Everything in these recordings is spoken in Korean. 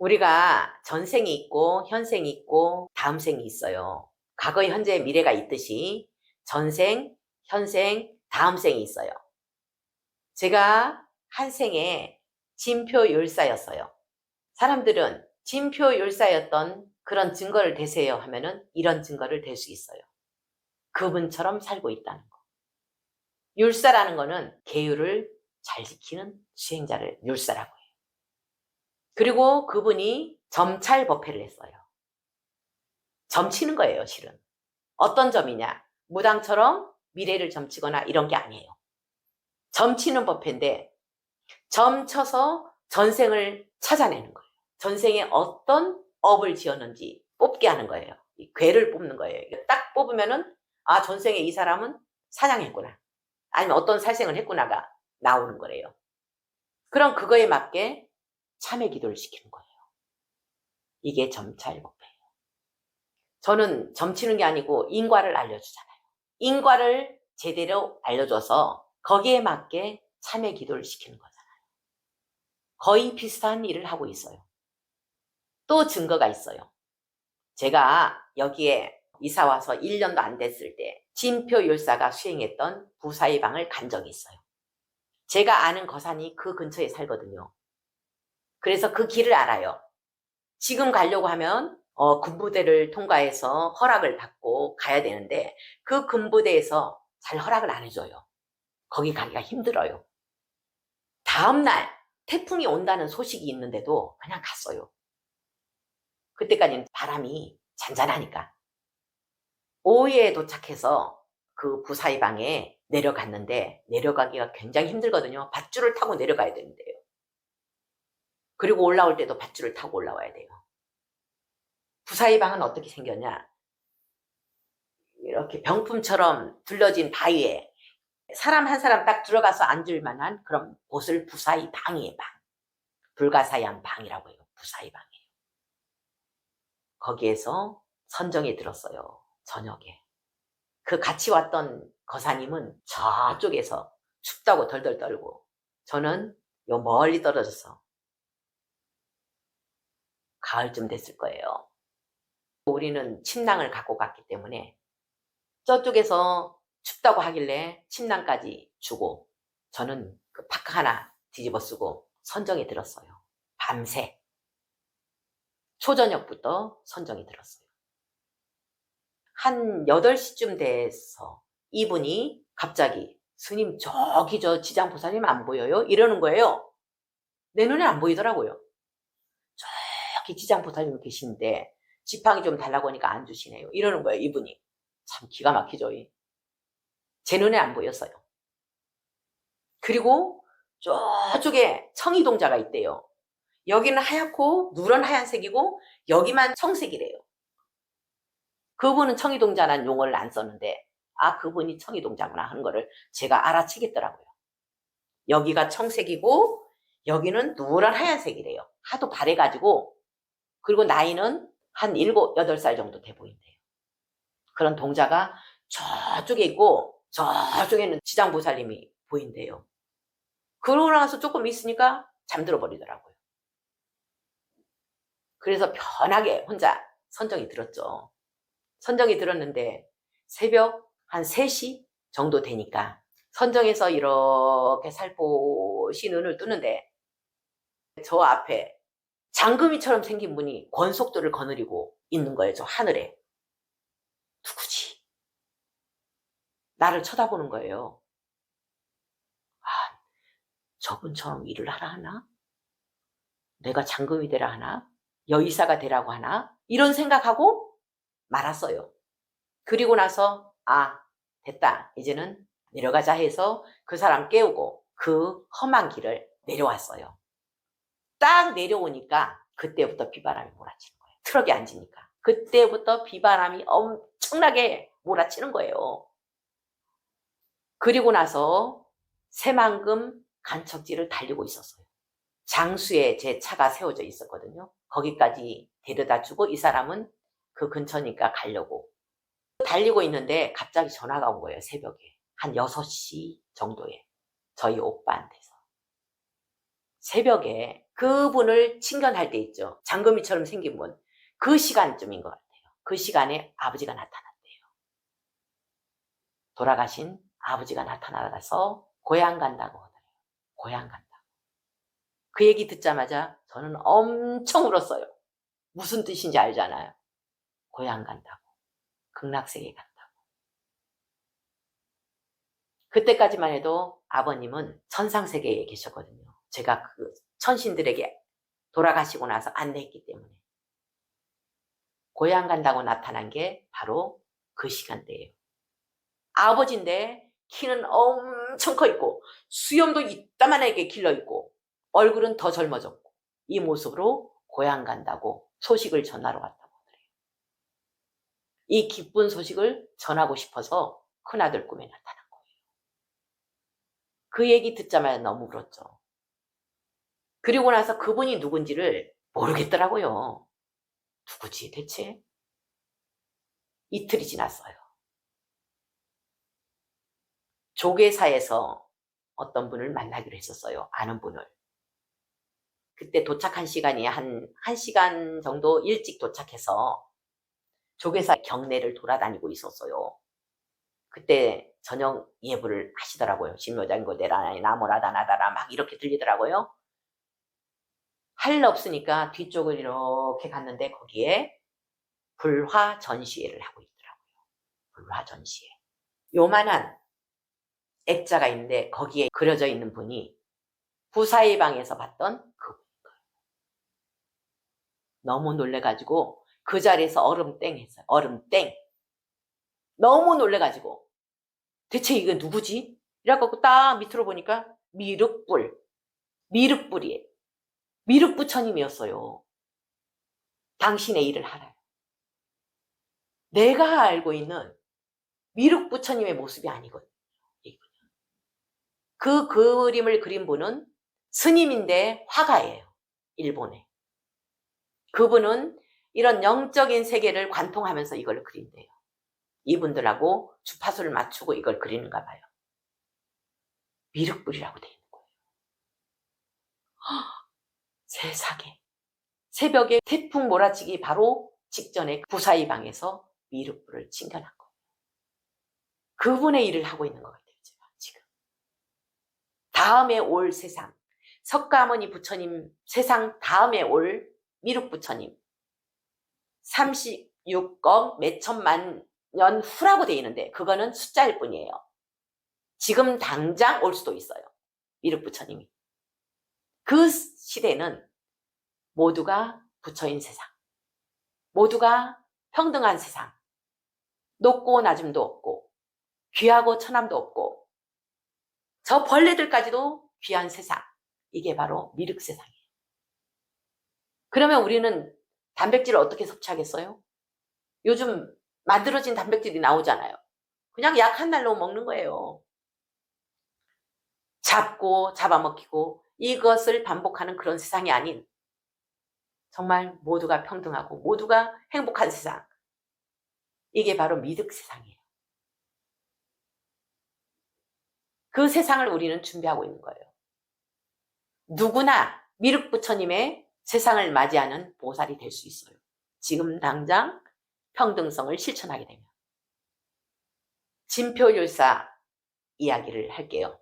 우리가 전생이 있고 현생이 있고 다음 생이 있어요. 과거, 현재, 미래가 있듯이 전생, 현생, 다음 생이 있어요. 제가 한 생에 진표율사였어요. 사람들은 진표율사였던 그런 증거를 대세요 하면은 이런 증거를 댈 수 있어요. 그분처럼 살고 있다는 거. 율사라는 거는 계율을 잘 지키는 수행자를 율사라고 해요. 그리고 그분이 점찰법회를 했어요. 점치는 거예요, 실은. 어떤 점이냐? 무당처럼 미래를 점치거나 이런 게 아니에요. 점치는 법회인데 점쳐서 전생을 찾아내는 거예요. 전생에 어떤 업을 지었는지 뽑게 하는 거예요. 이 괴를 뽑는 거예요. 딱 뽑으면은 아, 전생에 이 사람은 사냥했구나. 아니면 어떤 살생을 했구나가 나오는 거래요. 그럼 그거에 맞게 참회 기도를 시키는 거예요. 이게 점찰법회예요. 저는 점치는 게 아니고 인과를 알려주잖아요. 인과를 제대로 알려줘서 거기에 맞게 참회 기도를 시키는 거잖아요. 거의 비슷한 일을 하고 있어요. 또 증거가 있어요. 제가 여기에 이사 와서 1년도 안 됐을 때 진표율사가 수행했던 부사의 방을 간 적이 있어요. 제가 아는 거산이 그 근처에 살거든요. 그래서 그 길을 알아요. 지금 가려고 하면 군부대를 통과해서 허락을 받고 가야 되는데 그 군부대에서 잘 허락을 안 해줘요. 거기 가기가 힘들어요. 다음날 태풍이 온다는 소식이 있는데도 그냥 갔어요. 그때까지는 바람이 잔잔하니까. 오후에 도착해서 그 부사의 방에 내려갔는데 내려가기가 굉장히 힘들거든요. 밧줄을 타고 내려가야 되는데요. 그리고 올라올 때도 밧줄을 타고 올라와야 돼요. 부사의 방은 어떻게 생겼냐? 이렇게 병품처럼 둘러진 바위에 사람 한 사람 딱 들어가서 앉을 만한 그런 곳을 부사의 방이에요. 방. 불가사의한 방이라고 해요. 부사의 방이에요. 거기에서 선정이 들었어요. 저녁에. 그 같이 왔던 거사님은 저쪽에서 춥다고 덜덜 떨고 저는 요 멀리 떨어져서 가을쯤 됐을 거예요. 우리는 침낭을 갖고 갔기 때문에 저쪽에서 춥다고 하길래 침낭까지 주고 저는 그 파카 하나 뒤집어 쓰고 선정이 들었어요. 밤새 초저녁부터 선정이 들었어요. 한 8시쯤 돼서 이분이 갑자기 스님 저기 저 지장보살님 안 보여요? 이러는 거예요. 내 눈에 안 보이더라고요. 저기 지장보살님 계신데 지팡이 좀 달라고 하니까 안 주시네요. 이러는 거예요. 이분이. 참 기가 막히죠. 제 눈에 안 보였어요. 그리고 저쪽에 청이동자가 있대요. 여기는 하얗고 누런 하얀색이고 여기만 청색이래요. 그분은 청이동자라는 용어를 안 썼는데 아, 그분이 청이동자구나 하는 거를 제가 알아채겠더라고요. 여기가 청색이고 여기는 누런 하얀색이래요. 하도 바래가지고. 그리고 나이는 한 7, 8살 정도 돼 보인대요. 그런 동자가 저쪽에 있고 저쪽에는 지장보살님이 보인대요. 그러고 나서 조금 있으니까 잠들어 버리더라고요. 그래서 편하게 혼자 선정이 들었죠. 선정이 들었는데 새벽 한 3시 정도 되니까 선정에서 이렇게 살포시 눈을 뜨는데 저 앞에 장금이처럼 생긴 분이 권속도를 거느리고 있는 거예요. 저 하늘에. 누구지? 나를 쳐다보는 거예요. 아, 저분처럼 일을 하라 하나? 내가 장금이 되라 하나? 여의사가 되라고 하나? 이런 생각하고 말았어요. 그리고 나서 아, 됐다. 이제는 내려가자 해서 그 사람 깨우고 그 험한 길을 내려왔어요. 딱 내려오니까 그때부터 비바람이 몰아치는 거예요. 트럭에 앉으니까. 그때부터 비바람이 엄청나게 몰아치는 거예요. 그리고 나서 새만금 간척지를 달리고 있었어요. 장수에 제 차가 세워져 있었거든요. 거기까지 데려다 주고 이 사람은 그 근처니까 가려고 달리고 있는데 갑자기 전화가 온 거예요. 새벽에 한 6시 정도에 저희 오빠한테서 새벽에 그분을 친견할 때 있죠. 장금이처럼 생긴 분. 그 시간쯤인 것 같아요. 그 시간에 아버지가 나타났대요. 돌아가신 아버지가 나타나서 고향 간다고 하더래요. 고향 간다고. 그 얘기 듣자마자 저는 엄청 울었어요. 무슨 뜻인지 알잖아요. 고향 간다고. 극락세계 간다고. 그때까지만 해도 아버님은 천상세계에 계셨거든요. 제가 그 천신들에게 돌아가시고 나서 안내했기 때문에. 고향 간다고 나타난 게 바로 그 시간대예요. 아버지인데 키는 엄청 커 있고 수염도 이따만하게 길러 있고 얼굴은 더 젊어졌고 이 모습으로 고향 간다고 소식을 전하러 왔다고 하더래요. 이 기쁜 소식을 전하고 싶어서 큰아들 꿈에 나타난 거예요. 그 얘기 듣자마자 너무 울었죠. 그리고 나서 그분이 누군지를 모르겠더라고요. 누구지 대체? 이틀이 지났어요. 조계사에서 어떤 분을 만나기로 했었어요. 아는 분을. 그때 도착한 시간이 한 1시간 정도 일찍 도착해서 조계사 경내를 돌아다니고 있었어요. 그때 저녁 예불을 하시더라고요. 신묘장고 내라나니 나무라다 나다라 막 이렇게 들리더라고요. 할 일 없으니까 뒤쪽을 이렇게 갔는데 거기에 불화 전시회를 하고 있더라고요. 불화 전시회. 요만한 액자가 있는데 거기에 그려져 있는 분이 부사의 방에서 봤던 그분인 거예요. 너무 놀래가지고 그 자리에서 얼음땡 했어요. 얼음땡. 너무 놀래가지고 대체 이게 누구지? 이래갖고 딱 밑으로 보니까 미륵불. 미륵불이에요. 미륵부처님이었어요. 당신의 일을 하라요. 내가 알고 있는 미륵부처님의 모습이 아니거든요. 그 그림을 그린 분은 스님인데 화가예요. 일본에. 그분은 이런 영적인 세계를 관통하면서 이걸 그린대요. 이분들하고 주파수를 맞추고 이걸 그리는가 봐요. 미륵불이라고 되어 있는 거예요. 세상에. 새벽에 태풍 몰아치기 바로 직전에 부사의 방에서 미륵불을 챙겨난 거예요. 그분의 일을 하고 있는 것 같아요. 제가 지금. 다음에 올 세상. 석가모니 부처님 세상 다음에 올 미륵부처님 36억 몇천만 년 후라고 되어 있는데 그거는 숫자일 뿐이에요. 지금 당장 올 수도 있어요. 미륵부처님이. 그 시대는 모두가 부처인 세상. 모두가 평등한 세상. 높고 낮음도 없고 귀하고 천함도 없고 저 벌레들까지도 귀한 세상. 이게 바로 미륵 세상이에요. 그러면 우리는 단백질을 어떻게 섭취하겠어요? 요즘 만들어진 단백질이 나오잖아요. 그냥 약 한 날로 먹는 거예요. 잡고 잡아먹히고 이것을 반복하는 그런 세상이 아닌 정말 모두가 평등하고 모두가 행복한 세상. 이게 바로 미륵 세상이에요. 그 세상을 우리는 준비하고 있는 거예요. 누구나 미륵 부처님의 세상을 맞이하는 보살이 될 수 있어요. 지금 당장 평등성을 실천하게 되면. 진표율사 이야기를 할게요.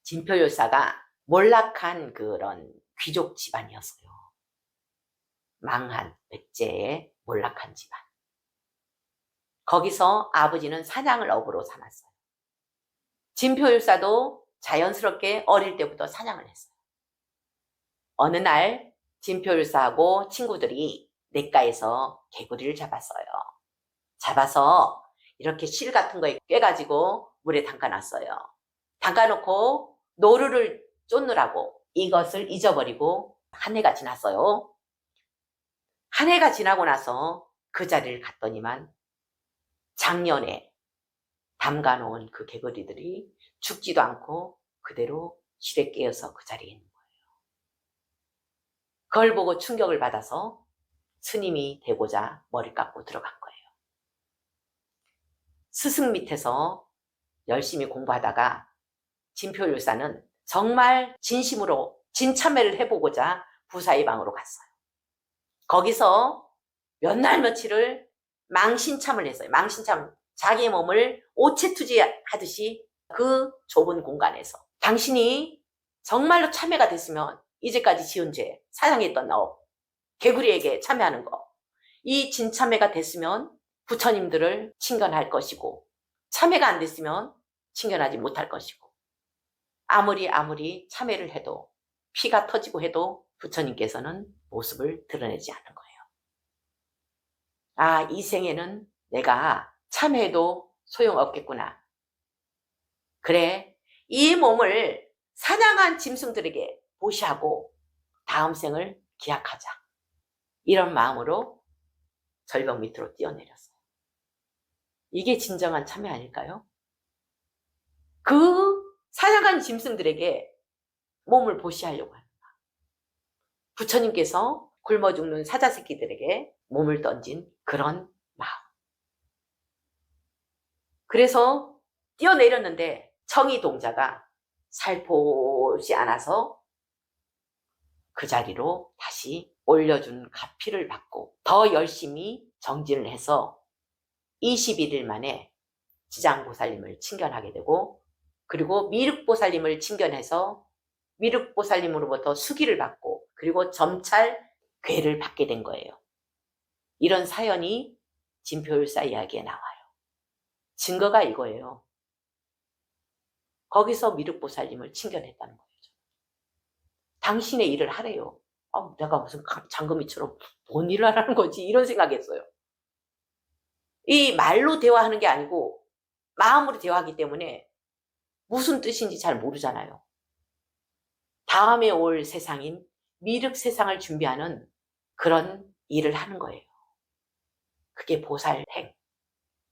진표율사가 몰락한 그런 귀족 집안이었어요. 망한 백제의 몰락한 집안. 거기서 아버지는 사냥을 업으로 삼았어요. 진표율사도 자연스럽게 어릴 때부터 사냥을 했어요. 어느 날 진표율사하고 친구들이 냇가에서 개구리를 잡았어요. 잡아서 이렇게 실 같은 거에 꿰가지고 물에 담가놨어요. 담가놓고 노루를 쫓느라고 이것을 잊어버리고 한 해가 지났어요. 한 해가 지나고 나서 그 자리를 갔더니만 작년에 담가놓은 그 개구리들이 죽지도 않고 그대로 실에 깨어서 그 자리에 있는 거예요. 그걸 보고 충격을 받아서 스님이 되고자 머리 깎고 들어간 거예요. 스승 밑에서 열심히 공부하다가 진표율사는 정말 진심으로 진참회를 해보고자 부사의 방으로 갔어요. 거기서 몇 날 며칠을 망신참을 했어요. 망신참, 자기 몸을 오체투지하듯이 그 좁은 공간에서 당신이 정말로 참회가 됐으면 이제까지 지은 죄, 사양했던 너, 개구리에게 참회하는 거, 이 진참회가 됐으면 부처님들을 친견할 것이고, 참회가 안 됐으면 친견하지 못할 것이고, 아무리 참회를 해도, 피가 터지고 해도 부처님께서는 모습을 드러내지 않는 거예요. 아, 이 생에는 내가 참회도 소용없겠구나. 그래, 이 몸을 사냥한 짐승들에게 보시하고 다음 생을 기약하자. 이런 마음으로 절벽 밑으로 뛰어내렸어요. 이게 진정한 참회 아닐까요? 그 사냥한 짐승들에게 몸을 보시하려고 합니다. 부처님께서 굶어 죽는 사자 새끼들에게 몸을 던진 그런 마음. 그래서 뛰어내렸는데 청이동자가 살포시 않아서 그 자리로 다시 올려준 가피를 받고 더 열심히 정진을 해서 21일 만에 지장보살님을 친견하게 되고, 그리고 미륵보살님을 친견해서 미륵보살님으로부터 수기를 받고, 그리고 점찰 궤를 받게 된 거예요. 이런 사연이 진표율사 이야기에 나와요. 증거가 이거예요. 거기서 미륵보살님을 친견했다는 거예요. 당신의 일을 하래요. 내가 무슨 장금이처럼 뭔 일을 하라는 거지, 이런 생각했어요. 이 말로 대화하는 게 아니고 마음으로 대화하기 때문에 무슨 뜻인지 잘 모르잖아요. 다음에 올 세상인 미륵 세상을 준비하는 그런 일을 하는 거예요. 그게 보살행,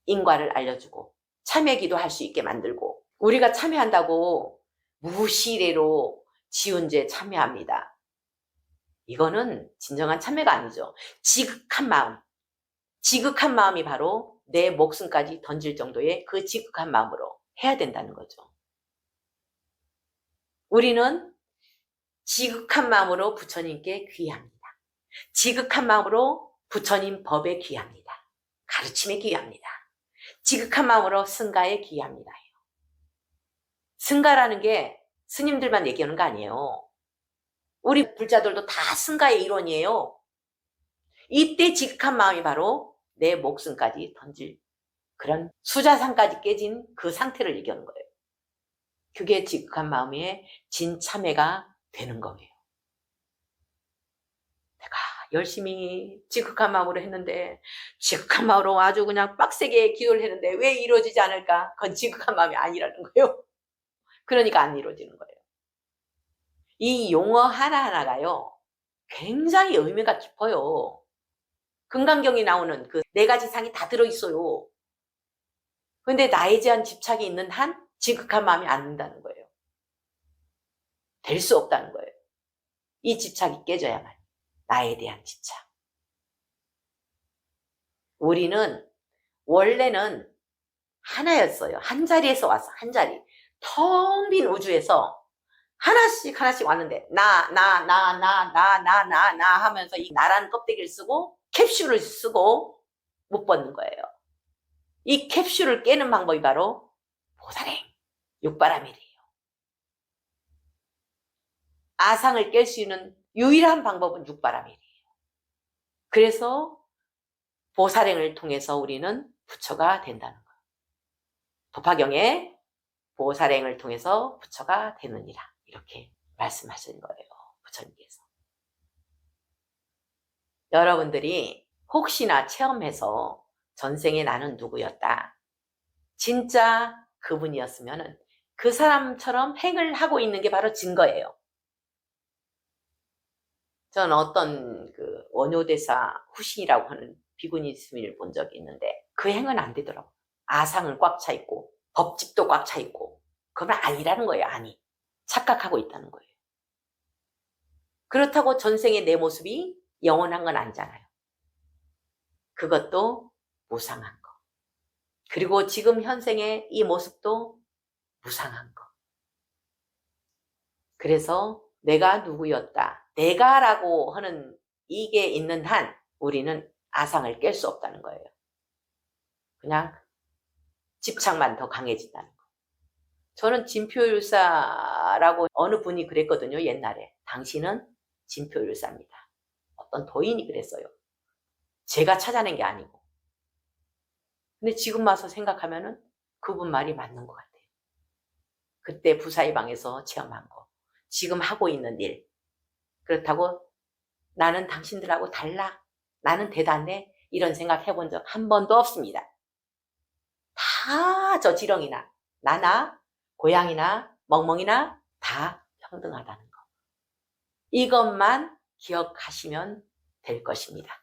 인과를 알려주고 참회기도 할 수 있게 만들고, 우리가 참회한다고 무시례로 지은 죄 참회합니다. 이거는 진정한 참회가 아니죠. 지극한 마음, 지극한 마음이 바로 내 목숨까지 던질 정도의 그 지극한 마음으로 해야 된다는 거죠. 우리는 지극한 마음으로 부처님께 귀합니다. 지극한 마음으로 부처님 법에 귀합니다. 가르침에 귀합니다. 지극한 마음으로 승가에 귀합니다. 승가라는 게 스님들만 얘기하는 거 아니에요. 우리 불자들도 다 승가의 일원이에요. 이때 지극한 마음이 바로 내 목숨까지 던질 그런 수자산까지 깨진 그 상태를 얘기하는 거예요. 그게 지극한 마음의 진참회가 되는 거예요. 내가 열심히 지극한 마음으로 했는데, 지극한 마음으로 아주 그냥 빡세게 기도를 했는데 왜 이루어지지 않을까? 그건 지극한 마음이 아니라는 거예요. 그러니까 안 이루어지는 거예요. 이 용어 하나하나가요, 굉장히 의미가 깊어요. 금강경이 나오는 그 4가지 상이 다 들어있어요. 근데 나에 대한 집착이 있는 한 지극한 마음이 안 된다는 거예요. 될 수 없다는 거예요. 이 집착이 깨져야만, 나에 대한 집착. 우리는 원래는 하나였어요. 한 자리에서 왔어. 한 자리. 텅 빈 우주에서 하나씩 왔는데 나 하면서 이 나라는 껍데기를 쓰고 캡슐을 쓰고 못 벗는 거예요. 이 캡슐을 깨는 방법이 바로 보살행, 육바라밀이에요. 아상을 깰 수 있는 유일한 방법은 육바라밀이에요. 그래서 보살행을 통해서 우리는 부처가 된다는 거예요. 도파경에 보살행을 통해서 부처가 되느니라, 이렇게 말씀하신 거예요, 부처님께서. 여러분들이 혹시나 체험해서 전생에 나는 누구였다, 진짜 그분이었으면 그 사람처럼 행을 하고 있는 게 바로 증거예요. 저는 어떤 그 원효대사 후신이라고 하는 비구니 스님을 본 적이 있는데 그 행은 안 되더라고요. 아상은 꽉 차 있고 법집도 꽉 차 있고, 그건 아니라는 거예요. 아니, 착각하고 있다는 거예요. 그렇다고 전생의 내 모습이 영원한 건 아니잖아요. 그것도 무상한 거. 그리고 지금 현생의 이 모습도 무상한 거. 그래서 내가 누구였다. 내가라고 하는 이게 있는 한 우리는 아상을 깰 수 없다는 거예요. 그냥 집착만 더 강해진다는 거. 저는 진표율사라고 어느 분이 그랬거든요. 옛날에. 당신은 진표율사입니다. 어떤 도인이 그랬어요. 제가 찾아낸 게 아니고. 근데 지금 와서 생각하면은 그분 말이 맞는 것 같아요. 그때 부사의 방에서 체험한 거. 지금 하고 있는 일. 그렇다고 나는 당신들하고 달라. 나는 대단해. 이런 생각 해본 적 한 번도 없습니다. 다 저 지렁이나 나나 고양이나 멍멍이나 다 평등하다는 거. 이것만 기억하시면 될 것입니다.